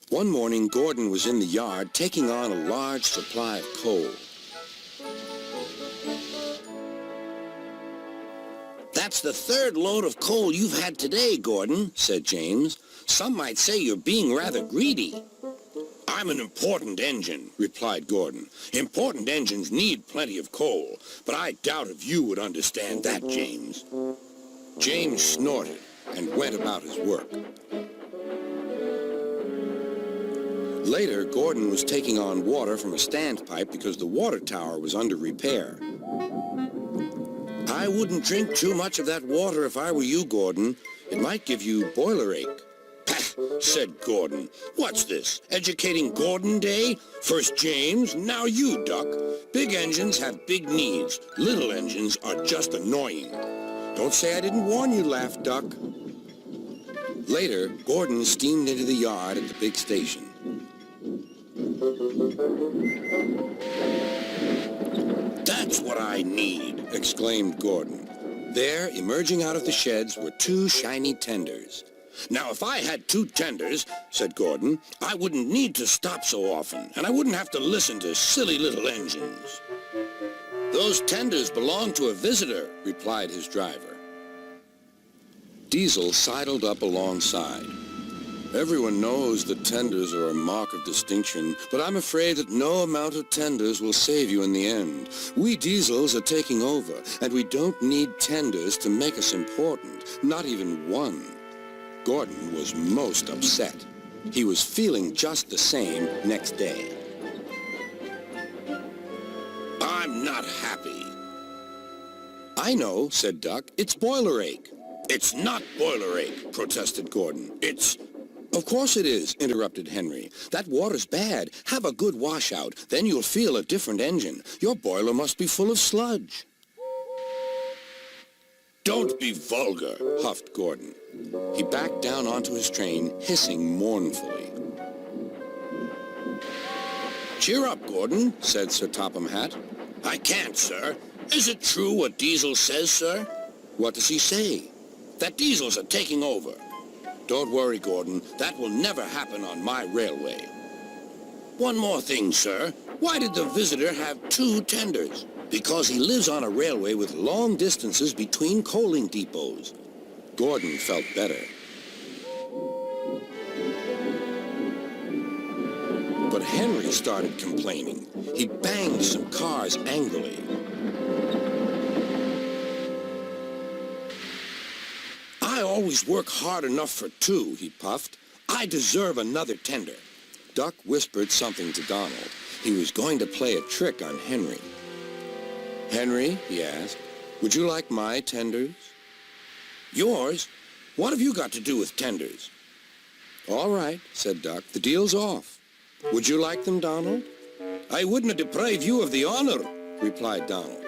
One morning, Gordon was in the yard taking on a large supply of coal. "That's the third load of coal you've had today, Gordon," said James. "Some might say you're being rather greedy." "I'm an important engine," replied Gordon. "Important engines need plenty of coal, but I doubt if you would understand that, James." James snorted and went about his work. Later, Gordon was taking on water from a standpipe because the water tower was under repair. "I wouldn't drink too much of that water if I were you, Gordon. It might give you boiler ache." "Pah," said Gordon. "What's this, educating Gordon Day? First James, now you, Duck. Big engines have big needs. Little engines are just annoying." "Don't say I didn't warn you," laughed Duck. Later, Gordon steamed into the yard at the big station. "That's what I need," exclaimed Gordon. There, emerging out of the sheds, were two shiny tenders. "Now, if I had two tenders," said Gordon, "I wouldn't need to stop so often, and I wouldn't have to listen to silly little engines." "Those tenders belong to a visitor," replied his driver. Diesel sidled up alongside. "Everyone knows that tenders are a mark of distinction, but I'm afraid that no amount of tenders will save you in the end. We Diesels are taking over, and we don't need tenders to make us important, not even one." Gordon was most upset. He was feeling just the same next day. "I'm not happy." "I know," said Duck. "It's boiler ache." "It's not boiler ache," protested Gordon. "It's—" "Of course it is," interrupted Henry. "That water's bad. Have a good washout. Then you'll feel a different engine. Your boiler must be full of sludge." "Don't be vulgar," huffed Gordon. He backed down onto his train, hissing mournfully. "Cheer up, Gordon," said Sir Topham Hatt. "I can't, sir. Is it true what Diesel says, sir?" "What does he say?" "That Diesels are taking over." "Don't worry, Gordon. That will never happen on my railway." "One more thing, sir. Why did the visitor have two tenders?" "Because he lives on a railway with long distances between coaling depots." Gordon felt better. But Henry started complaining. He banged some cars angrily. "I always work hard enough for two," he puffed. "I deserve another tender." Duck whispered something to Donald. He was going to play a trick on Henry. "Henry," he asked, "would you like my tenders?" "Yours? What have you got to do with tenders?" "All right," said Duck. "The deal's off. Would you like them, Donald?" "I wouldn't deprive you of the honor," replied Donald.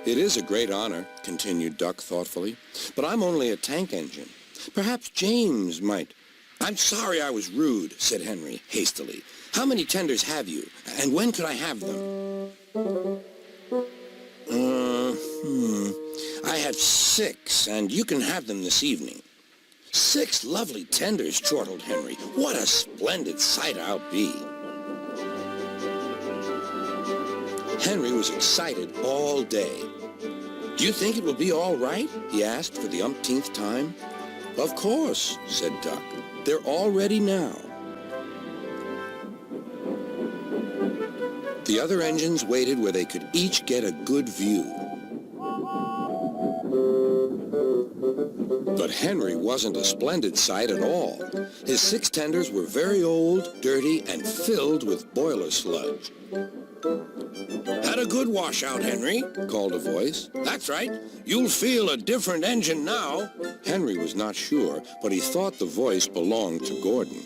"It is a great honor," continued Duck thoughtfully, "but I'm only a tank engine. Perhaps James might—" "I'm sorry I was rude," said Henry hastily. "How many tenders have you, and when could I have them?" "I have 6, and you can have them this evening." "6 lovely tenders," chortled Henry. "What a splendid sight I'll be." Henry was excited all day. "Do you think it will be all right?" he asked for the umpteenth time. "Of course," said Duck. "They're all ready now." The other engines waited where they could each get a good view. But Henry wasn't a splendid sight at all. His 6 tenders were very old, dirty, and filled with boiler sludge. "Had a good washout, Henry," called a voice. "That's right. You'll feel a different engine now." Henry was not sure, but he thought the voice belonged to Gordon.